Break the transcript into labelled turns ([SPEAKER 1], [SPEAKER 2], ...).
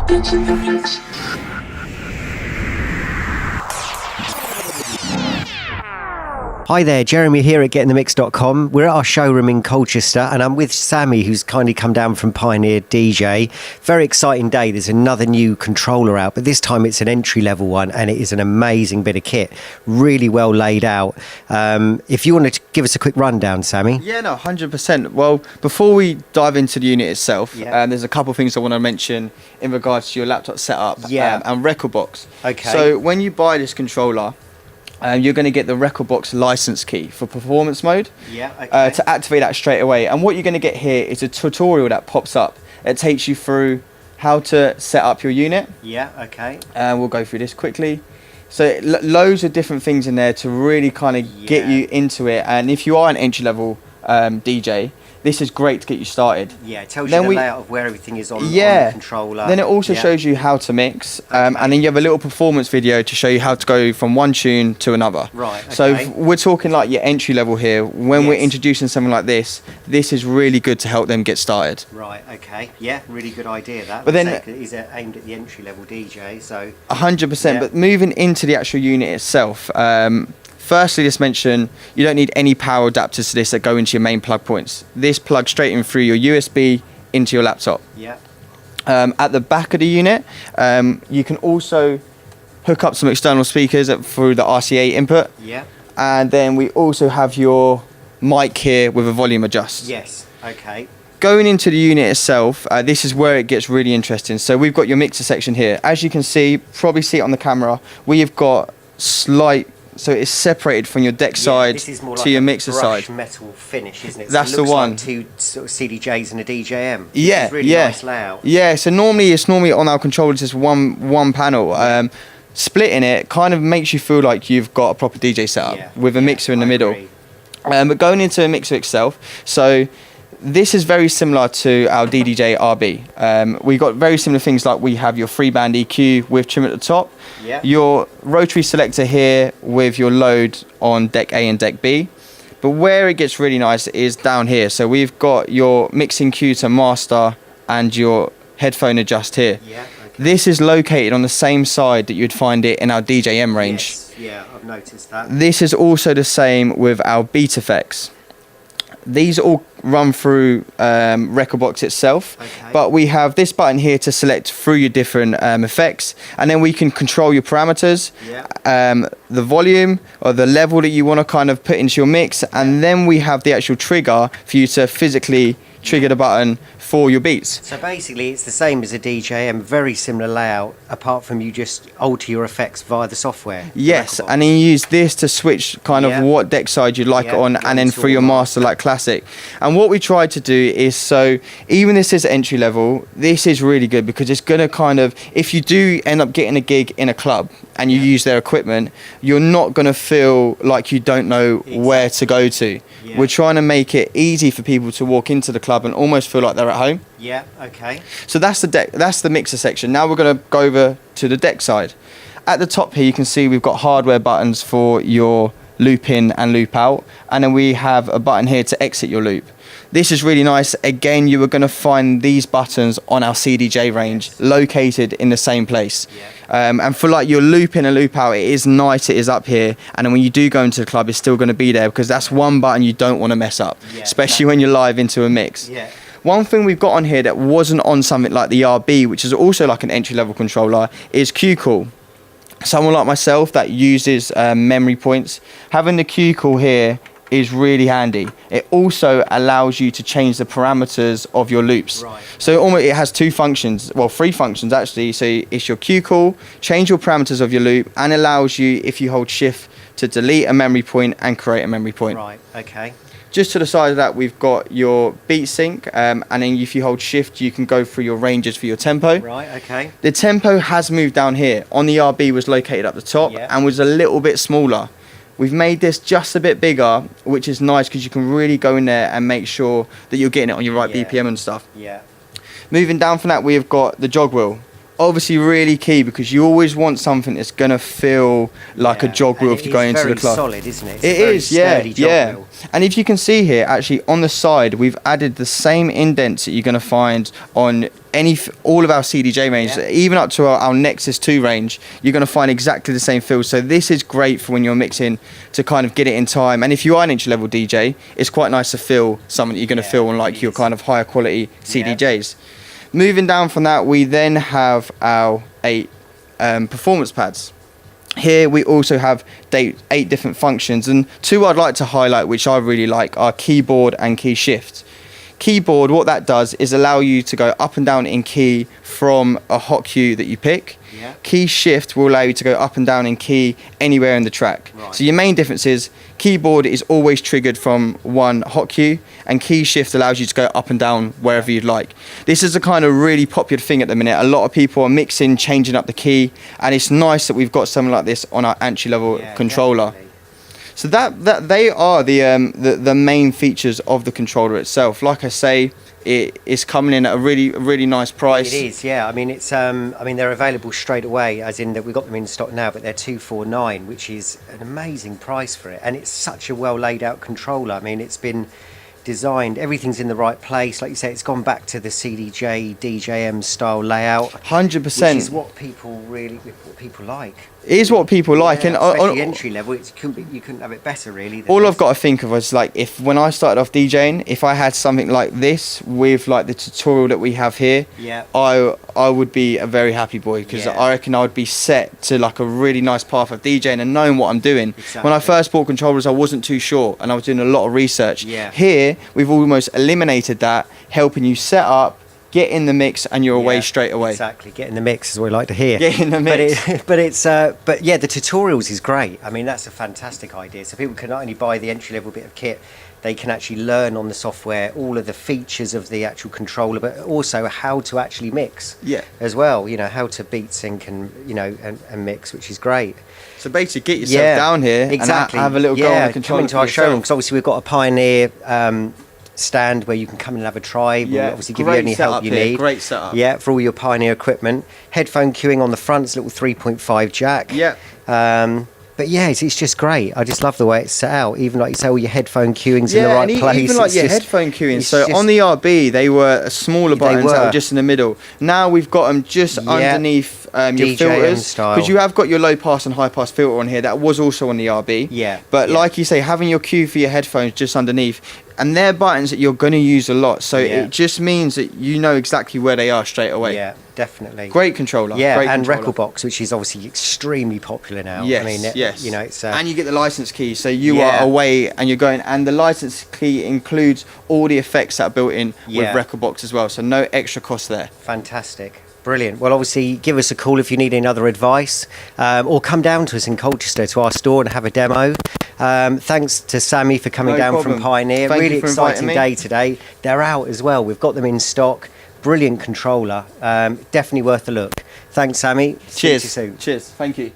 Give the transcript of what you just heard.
[SPEAKER 1] Get in the mix.
[SPEAKER 2] Hi there, Jeremy here at GetintheMix.com. We're at our showroom in Colchester and I'm with Sami, who's kindly come down from Pioneer DJ. Very exciting day. There's another new controller out, but this time it's an entry-level one and it is an amazing bit of kit. Really well laid out. If you want to give us a quick rundown, Sami.
[SPEAKER 3] Yeah, no, 100%. Well, before we dive into the unit itself, there's a couple of things I want to mention in regards to your laptop setup and Rekordbox.
[SPEAKER 2] Okay.
[SPEAKER 3] So when you buy this controller, you're going to get the Rekordbox license key for performance mode to activate that straight away. And what you're going to get here is a tutorial that pops up. It takes you through how to set up your unit.
[SPEAKER 2] Yeah, okay.
[SPEAKER 3] And we'll go through this quickly. So loads of different things in there to really kind of get you into it. And if you are an entry-level DJ, this is great to get you started.
[SPEAKER 2] Yeah, it tells you the layout of where everything is on the controller.
[SPEAKER 3] Then it also shows you how to mix, and then you have a little performance video to show you how to go from one tune to another.
[SPEAKER 2] Right, okay.
[SPEAKER 3] So we're talking like your entry level here. When we're introducing something like this is really good to help them get started.
[SPEAKER 2] Right, okay. Yeah, really good idea that.
[SPEAKER 3] But then
[SPEAKER 2] he's aimed at the entry level DJ, so
[SPEAKER 3] 100%. But moving into the actual unit itself, firstly, just mention you don't need any power adapters to this that go into your main plug points. This plugs straight in through your USB into your laptop.
[SPEAKER 2] Yeah.
[SPEAKER 3] At the back of the unit, you can also hook up some external speakers through the RCA input.
[SPEAKER 2] Yeah.
[SPEAKER 3] And then we also have your mic here with a volume adjust.
[SPEAKER 2] Yes. Okay.
[SPEAKER 3] Going into the unit itself, this is where it gets really interesting. So we've got your mixer section here. As you can see, probably see it on the camera, we've got so it's separated from your deck side to your mixer side.
[SPEAKER 2] Metal finish, isn't it?
[SPEAKER 3] That's
[SPEAKER 2] so it looks
[SPEAKER 3] the one.
[SPEAKER 2] Like two sort of CDJs and a DJM.
[SPEAKER 3] Yeah,
[SPEAKER 2] it's really nice layout.
[SPEAKER 3] Yeah, so it's normally on our controllers just one panel. Splitting it kind of makes you feel like you've got a proper DJ setup with a mixer in the middle. But going into a mixer itself, so this is very similar to our ddj-rb. We got very similar things like we have your 3-band EQ with trim at the top, your rotary selector here with your load on deck A and deck B. But where it gets really nice is down here. So we've got your mixing cue to master and your headphone adjust here. This is located on the same side that you'd find it in our DJM range.
[SPEAKER 2] Yes. Yeah, I've noticed that.
[SPEAKER 3] This is also the same with our beat effects. These all run through Rekordbox itself, but we have this button here to select through your different effects, and then we can control your parameters, the volume or the level that you want to kind of put into your mix, and then we have the actual trigger for you to physically trigger the button for your beats.
[SPEAKER 2] So basically it's the same as a DJM, very similar layout, apart from you just alter your effects via the software.
[SPEAKER 3] Yes, and then you use this to switch kind of what deck side you'd like it on, and then for your master like classic. And what we tried to do is, so even this is entry level, this is really good because it's going to kind of, if you do end up getting a gig in a club and you use their equipment, you're not going to feel like you don't know where to go to. We're trying to make it easy for people to walk into the club and almost feel like they're at home.
[SPEAKER 2] Yeah, okay.
[SPEAKER 3] So that's the deck, that's the mixer section. Now we're going to go over to the deck side. At the top here you can see we've got hardware buttons for your loop in and loop out, and then we have a button here to exit your loop. This is really nice. Again, you are going to find these buttons on our CDJ range located in the same place. And for like your loop in and loop out, it is nice, it is up here, and then when you do go into the club it's still going to be there because that's one button you don't want to mess up, especially when you're live into a mix. One thing we've got on here that wasn't on something like the RB, which is also like an entry-level controller, is cue call. Someone like myself that uses memory points, having the cue call here is really handy. It also allows you to change the parameters of your loops. So almost it has two functions, well 3 functions actually. So it's your cue call, change your parameters of your loop, and allows you, if you hold shift, to delete a memory point and create a memory point. Just to the side of that we've got your beat sync, and then if you hold shift you can go through your ranges for your tempo. The tempo has moved down here. On the RB was located up the top and was a little bit smaller. We've made this just a bit bigger, which is nice because you can really go in there and make sure that you're getting it on your right BPM and stuff. Moving down from that, we have got the jog wheel. Obviously really key because you always want something that's going to feel like a jog wheel if you're going into the club.
[SPEAKER 2] Solid, isn't it?
[SPEAKER 3] It is, yeah. And if you can see here, actually on the side, we've added the same indents that you're going to find on all of our CDJ range, even up to our Nexus 2 range, you're going to find exactly the same feel. So this is great for when you're mixing to kind of get it in time. And if you are an entry level DJ, it's quite nice to feel something that you're going to feel on like your kind of higher quality CDJs. Moving down from that, we then have our 8 performance pads. Here we also have 8 different functions, and 2 I'd like to highlight which I really like are keyboard and key shift. Keyboard, what that does is allow you to go up and down in key from a hot cue that you pick. Key shift will allow you to go up and down in key anywhere in the track. So your main difference is keyboard is always triggered from one hot cue, and key shift allows you to go up and down wherever you'd like. This is a kind of really popular thing at the minute. A lot of people are mixing, changing up the key, and it's nice that we've got something like this on our entry level controller. Definitely. So that they are the main features of the controller itself. Like I say, it is coming in at a really nice price.
[SPEAKER 2] It is, yeah. I mean, it's I mean, they're available straight away, as in that we've got them in stock now, but they're $249, which is an amazing price for it, and it's such a well laid out controller. I mean, it's been designed, everything's in the right place. Like you say, it's gone back to the CDJ DJM style layout.
[SPEAKER 3] 100%.
[SPEAKER 2] Which is what people like.
[SPEAKER 3] It is what people like, and
[SPEAKER 2] especially entry level, you couldn't have it better, really.
[SPEAKER 3] All I've got to think of is like, if when I started off DJing, if I had something like this with like the tutorial that we have here, I would be a very happy boy, because I reckon I would be set to like a really nice path of DJing and knowing what I'm doing. Exactly. When I first bought controllers, I wasn't too sure, and I was doing a lot of research. Here, we've almost eliminated that, helping you set up, get in the mix, and you're away straight away.
[SPEAKER 2] Exactly, get in the mix is what we like to hear.
[SPEAKER 3] Get in the mix.
[SPEAKER 2] But yeah, the tutorials is great. I mean, that's a fantastic idea. So people can not only buy the entry level bit of kit, they can actually learn on the software all of the features of the actual controller, but also how to actually mix as well. You know, how to beat sync and and mix, which is great.
[SPEAKER 3] So basically, get yourself down here and have a little go on the controller.
[SPEAKER 2] Come into our showroom, because obviously we've got a Pioneer stand where you can come and have a try. We'll obviously give you any help you need.
[SPEAKER 3] Great setup.
[SPEAKER 2] Yeah, for all your Pioneer equipment. Headphone queuing on the front, it's a little 3.5 jack. But yeah, it's just great. I just love the way it's set out. Even like you say, all your headphone queuing's in the right place.
[SPEAKER 3] Even like your headphone queuing. So on the RB, they were smaller buttons that were just in the middle. Now we've got them just underneath your filters, because you have got your low pass and high pass filter on here. That was also on the RB. But like you say, having your cue for your headphones just underneath, and they're buttons that you're going to use a lot, so it just means that you know exactly where they are straight away.
[SPEAKER 2] Yeah, definitely.
[SPEAKER 3] Great controller.
[SPEAKER 2] Yeah,
[SPEAKER 3] great
[SPEAKER 2] and
[SPEAKER 3] controller.
[SPEAKER 2] Rekordbox, which is obviously extremely popular now.
[SPEAKER 3] Yes,
[SPEAKER 2] I mean, you know, it's
[SPEAKER 3] and you get the license key, so you are away and you're going. And the license key includes all the effects that are built in with Rekordbox as well, so no extra cost there.
[SPEAKER 2] Fantastic. Brilliant. Well, obviously, give us a call if you need any other advice, or come down to us in Colchester to our store and have a demo. Thanks to Sami for coming down from Pioneer. Really exciting day today. They're out as well. We've got them in stock. Brilliant controller. Definitely worth a look. Thanks, Sami.
[SPEAKER 3] Cheers.
[SPEAKER 2] See you soon.
[SPEAKER 3] Cheers. Thank you.